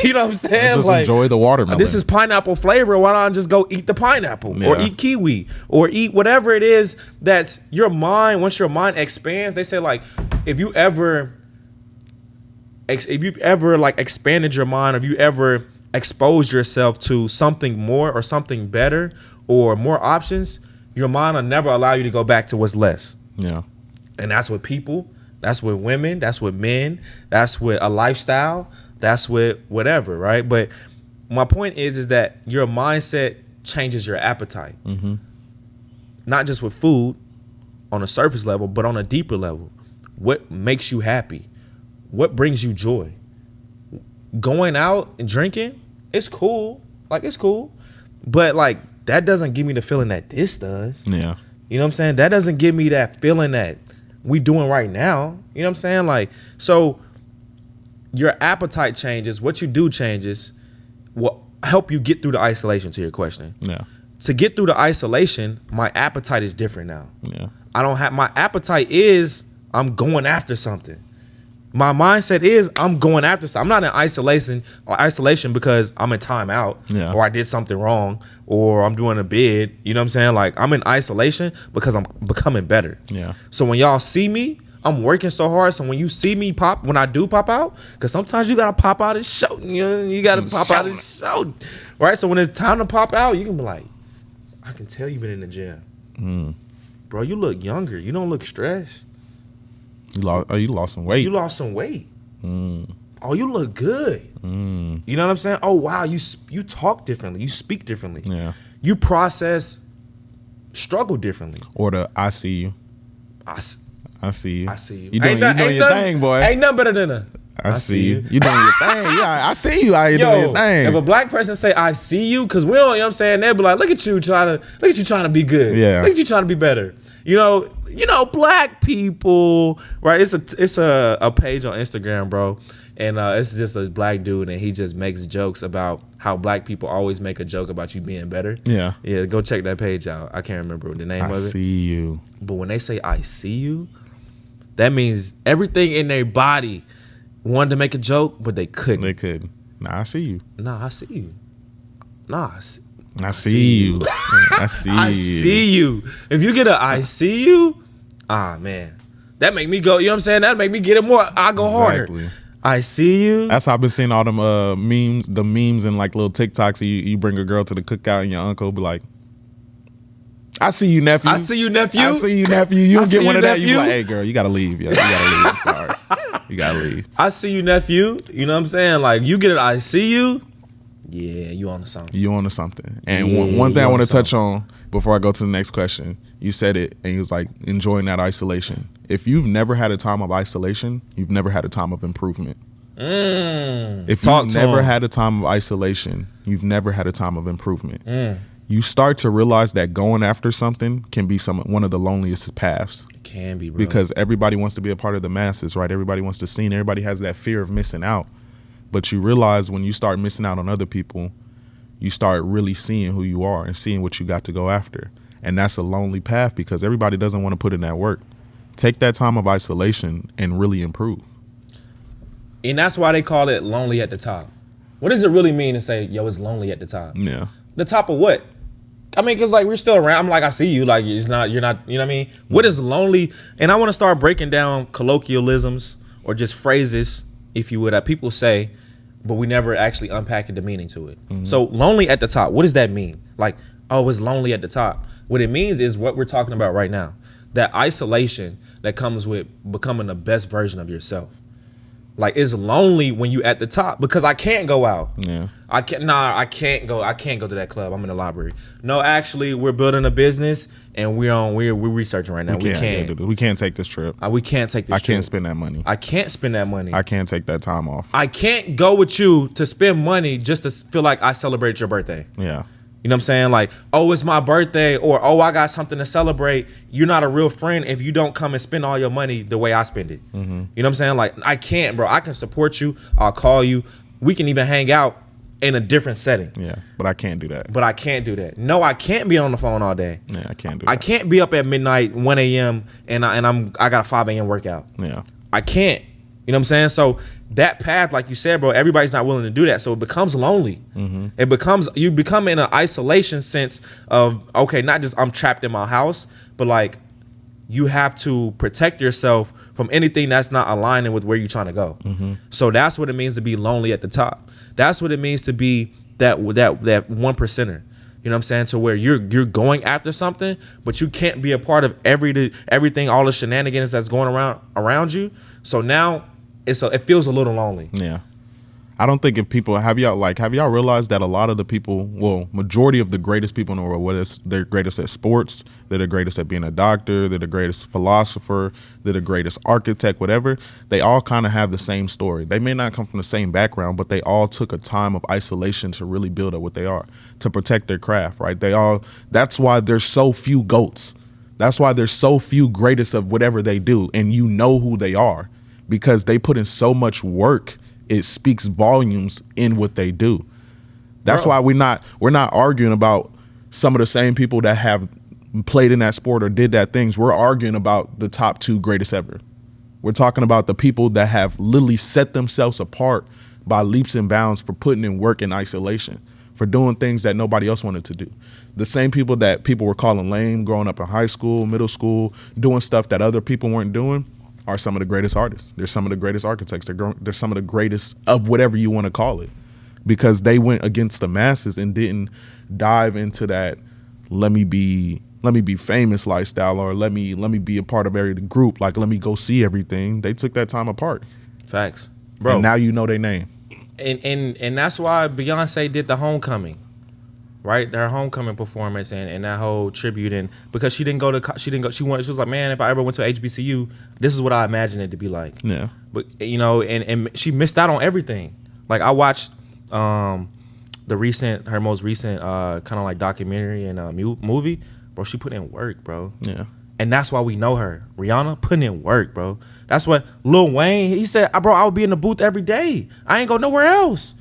You know what I'm saying? Just enjoy the watermelon. This is pineapple flavor. Why don't I just go eat the pineapple or eat kiwi or eat whatever it is that's your mind. Once your mind expands, they say like, if you've ever like expanded your mind, or if you ever exposed yourself to something more or something better or more options, your mind will never allow you to go back to what's less. Yeah. And that's with people, that's with women, that's with men, that's with a lifestyle, that's with whatever, right? But my point is that your mindset changes your appetite. Not just with food on a surface level, but on a deeper level. What makes you happy? What brings you joy? Going out and drinking, it's cool. Like, it's cool. But, like, that doesn't give me the feeling that this does. Yeah. You know what I'm saying? That doesn't give me that feeling that we doing right now. You know what I'm saying? Like, so your appetite changes. What you do changes. Will help you get through the isolation, to your question. Yeah. To get through the isolation, my appetite is different now. Yeah. My appetite is I'm going after something. My mindset is I'm going after something. I'm not in isolation because I'm in timeout or I did something wrong or I'm doing a bid. You know what I'm saying? Like, I'm in isolation because I'm becoming better. Yeah. So when y'all see me, I'm working so hard. So when you see me when I do pop out, because sometimes you got to pop out and show. You got to pop out and show. Right? So when it's time to pop out, you can be like, I can tell you've been in the gym. Bro, you look younger. You don't look stressed. You lost some weight. You lost some weight. Oh, you look good. You know what I'm saying? Oh, wow, you talk differently. You speak differently. Yeah. You process struggle differently. Or I see you. I see you. I see you. I see you. You doing your thing, boy. Ain't nothing better than I see you. You doing your thing. Yeah, I see you out here doing your thing. If a black person say I see you, because we don't, you know what I'm saying, they'll be like, look at you trying to be good. Yeah. Look at you trying to be better. You know, black people, right? It's a page on Instagram, bro. And it's just a black dude, and he just makes jokes about how black people always make a joke about you being better. Yeah. Yeah, go check that page out. I can't remember the name of it. I see you. But when they say I see you, that means everything in their body wanted to make a joke, but they couldn't. They could. Nah, I see you. Nah, I see you. Nah, I see you. I see I you. see you. If you get a I see you, man. That make me go, you know what I'm saying? That make me get it more. I go Exactly. harder. I see you. That's how I've been seeing all them memes and like little TikToks. You bring a girl to the cookout and your uncle be like, I see you, nephew. I see you, nephew. I see you, nephew. You I don't get see one you, of that. You be nephew. like, hey, girl, you got to leave. Yeah, you got to leave. I'm sorry. You got to leave. I see you, nephew. You know what I'm saying? Like, you get it, I see you. Yeah, you on to something. You onto something. And Yeah, one thing you I want onto to touch on before I go to the next question, you said it, and you was like, enjoying that isolation. If you've never had a time of isolation, you've never had a time of improvement. If you've never had a time of isolation, you've never had a time of improvement. You start to realize that going after something can be one of the loneliest paths. It can be, bro. Because everybody wants to be a part of the masses, right? Everybody wants to see, and everybody has that fear of missing out. But you realize when you start missing out on other people, you start really seeing who you are and seeing what you got to go after. And that's a lonely path because everybody doesn't want to put in that work. Take that time of isolation and really improve. And that's why they call it lonely at the top. What does it really mean to say, yo, it's lonely at the top? Yeah. The top of what? I mean, because like we're still around. I'm like, I see you. Like, you're not, you know what I mean? What is lonely? And I want to start breaking down colloquialisms or just phrases, if you would, that people say, but we never actually unpacked the meaning to it. So lonely at the top, what does that mean? Like, oh, it's lonely at the top. What it means is what we're talking about right now. That isolation that comes with becoming the best version of yourself. Like, it's lonely when you at the top because I can't go out. Yeah. I can't go to that club. I'm in the library. No, actually, we're building a business and we're researching right now. We can't take this trip. We can't take this I trip. can't spend that money. I can't spend that money. I can't take that time off. I can't go with you to spend money just to feel like I celebrate your birthday. Yeah. You know what I'm saying? Like, oh, it's my birthday, or oh, I got something to celebrate. You're not a real friend if you don't come and spend all your money the way I spend it. You know what I'm saying? Like, I can't, bro. I can support you. I'll call you. We can even hang out in a different setting. Yeah, but I can't do that. But I can't do that. No, I can't be on the phone all day. Yeah, I can't do that. I can't be up at midnight, 1 a.m. and I got a 5 a.m. workout. Yeah. I can't. You know what I'm saying? So that path, like you said, bro, everybody's not willing to do that. So it becomes lonely. You become in an isolation sense of, okay, not just I'm trapped in my house, but like you have to protect yourself from anything that's not aligning with where you're trying to go. So that's what it means to be lonely at the top. That's what it means to be that 1%er. You know what I'm saying? To where you're going after something, but you can't be a part of everything, all the shenanigans that's going around you. So now it feels a little lonely. Yeah. I don't think if people have y'all realized that a lot of the people, majority of the greatest people in the world, whether they're greatest at sports, they're the greatest at being a doctor, they're the greatest philosopher, they're the greatest architect, whatever, they all kind of have the same story. They may not come from the same background, but they all took a time of isolation to really build up what they are, to protect their craft, right? That's why there's so few GOATs. That's why there's so few greatest of whatever they do, and you know who they are because they put in so much work. It speaks volumes in what they do. That's why we're not arguing about some of the same people that have played in that sport or did that things. We're arguing about the top 2 greatest ever. We're talking about the people that have literally set themselves apart by leaps and bounds for putting in work in isolation, for doing things that nobody else wanted to do. The same people that people were calling lame growing up in high school, middle school, doing stuff that other people weren't doing, are some of the greatest artists. They're some of the greatest architects. They're some of the greatest of whatever you want to call it, because they went against the masses and didn't dive into that let me be famous lifestyle, or let me be a part of every group. Like, let me go see everything. They took that time apart. Facts, bro. And now you know their name. And that's why Beyonce did the Homecoming. right? Her homecoming performance and that whole tribute, and because she didn't go to she was like, man, if I ever went to HBCU, this is what I imagined it to be like. Yeah. But you know, and she missed out on everything. Like I watched her most recent kind of like documentary and movie, bro. She put in work, bro. Yeah. And that's why we know her. Rihanna putting in work, bro. That's what Lil Wayne, he said, bro, I would be in the booth every day. I ain't go nowhere else.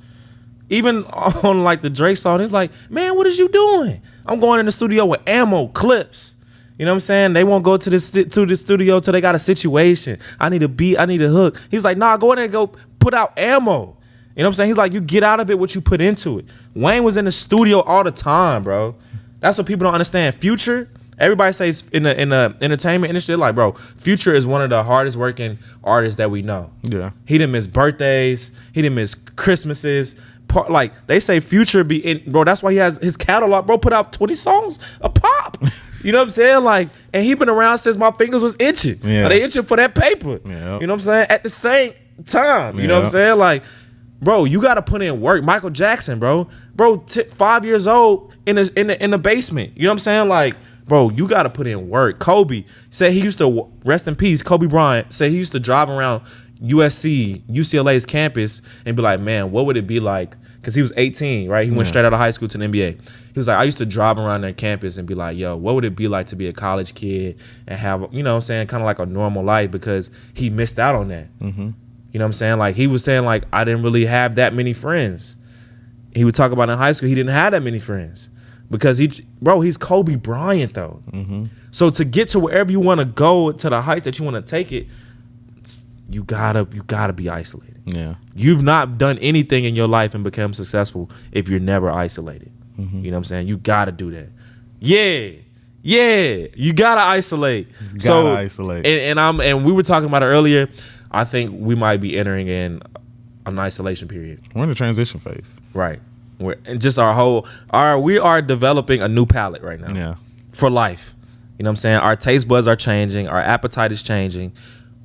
Even on like the Drake song, he's like, man, what is you doing? I'm going in the studio with ammo, clips. You know what I'm saying? They won't go to the studio till they got a situation. I need a beat, I need a hook. He's like, nah, go in there and go put out ammo. You know what I'm saying? He's like, you get out of it what you put into it. Wayne was in the studio all the time, bro. That's what people don't understand. Future, everybody says in the entertainment industry, like, bro, Future is one of the hardest working artists that we know. Yeah. He didn't miss birthdays. He didn't miss Christmases. Like, they say Future be in, bro, that's why he has his catalog, bro, put out 20 songs a pop. You know what I'm saying? Like, and he been around since my fingers was itching. Yeah. They itching for that paper. Yeah. You know what I'm saying? At the same time. You know what I'm saying? Like, bro, you got to put in work. Michael Jackson, bro. Bro, 5 years old in the basement. You know what I'm saying? Like, bro, you got to put in work. Kobe said he used to, rest in peace, Kobe Bryant said he used to drive around UCLA's campus and be like, man, what would it be like? Because he was 18, right? He went straight out of high school to the NBA. He was like, I used to drive around their campus and be like, yo, what would it be like to be a college kid and have, you know what I'm saying, kind of like a normal life, because he missed out on that. Mm-hmm. You know what I'm saying? Like, he was saying, like, I didn't really have that many friends. He would talk about in high school, he didn't have that many friends. Because he's Kobe Bryant, though. Mm-hmm. So to get to wherever you want to go, to the heights that you want to take it, you gotta be isolated. Yeah. You've not done anything in your life and become successful if you're never isolated. Mm-hmm. You know what I'm saying? You gotta do that. Yeah. You gotta isolate. Isolate. And we were talking about it earlier. I think we might be entering in an isolation period. We're in the transition phase. Right. And just we are developing a new palate right now. Yeah. For life. You know what I'm saying? Our taste buds are changing. Our appetite is changing.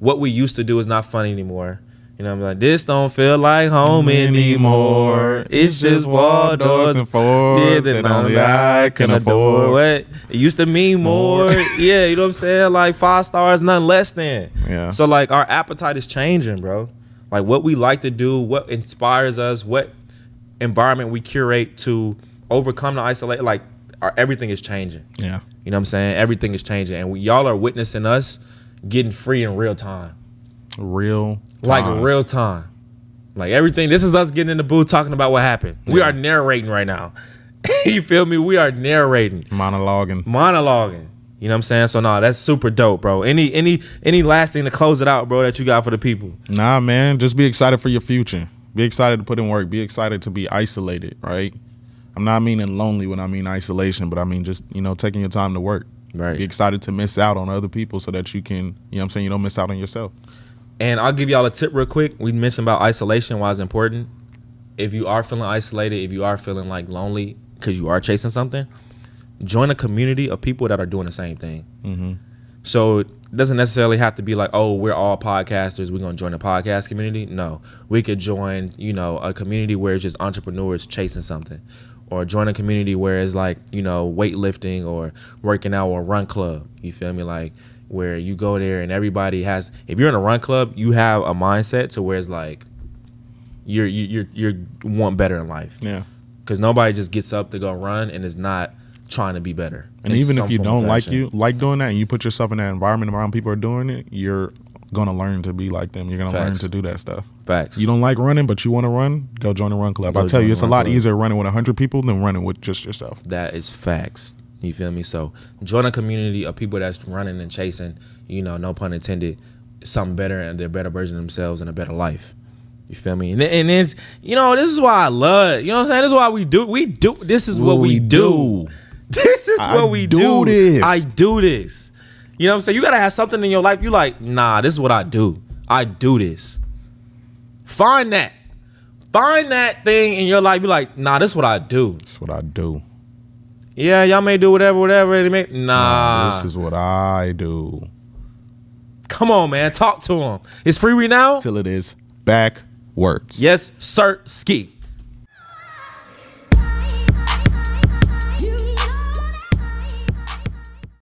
What we used to do is not fun anymore. You know what I'm like, this don't feel like home anymore. It's just wall doors and floors that only I can adore. What? It used to mean more. Yeah, you know what I'm saying? Like 5 stars, none less than. Yeah. So like our appetite is changing, bro. Like what we like to do, what inspires us, what environment we curate to overcome the isolation. Like everything is changing. Yeah. You know what I'm saying? Everything is changing. And y'all are witnessing us getting free in real time. Like real time. Like everything. This is us getting in the booth talking about what happened. Yeah. We are narrating right now. You feel me? We are narrating. Monologuing. You know what I'm saying? So no, that's super dope, bro. Any last thing to close it out, bro, that you got for the people? Nah, man. Just be excited for your future. Be excited to put in work. Be excited to be isolated, right? I'm not meaning lonely when I mean isolation, but I mean just, taking your time to work. Right. Be excited to miss out on other people so that you can, you don't miss out on yourself. And I'll give y'all a tip real quick. We mentioned about isolation, why it's important. If you are feeling isolated, if you are feeling like lonely because you are chasing something, join a community of people that are doing the same thing. Mm-hmm. So it doesn't necessarily have to be like, oh, we're all podcasters, we're going to join a podcast community. No, we could join, a community where it's just entrepreneurs chasing something. Or join a community where it's like, weightlifting or working out or run club. You feel me? Like where you go there and everybody has, if you're in a run club, you have a mindset to where it's like you're want better in life. Yeah. Because nobody just gets up to go run and is not trying to be better. And even if you don't like doing that and you put yourself in that environment around people are doing it, you're going to learn to be like them. You're going to learn to do that stuff. Facts. You don't like running, but you want to run, go join a run club. I tell you, it's a lot easier running with 100 people than running with just yourself. That is facts. You feel me? So join a community of people that's running and chasing, no pun intended, something better and they're a better version of themselves and a better life. You feel me? And it's, this is why I love, you know what I'm saying? This is why we do, this is what we do. This is what we do. I do this. You know what I'm saying? You got to have something in your life. You like, nah, this is what I do. I do this. Find that thing in your life. You're like, nah, this is what I do. This is what I do. Yeah, y'all may do whatever. Nah. This is what I do. Come on, man. Talk to him. It's Freewenow. Till it is backwards. Yes, sir. Ski.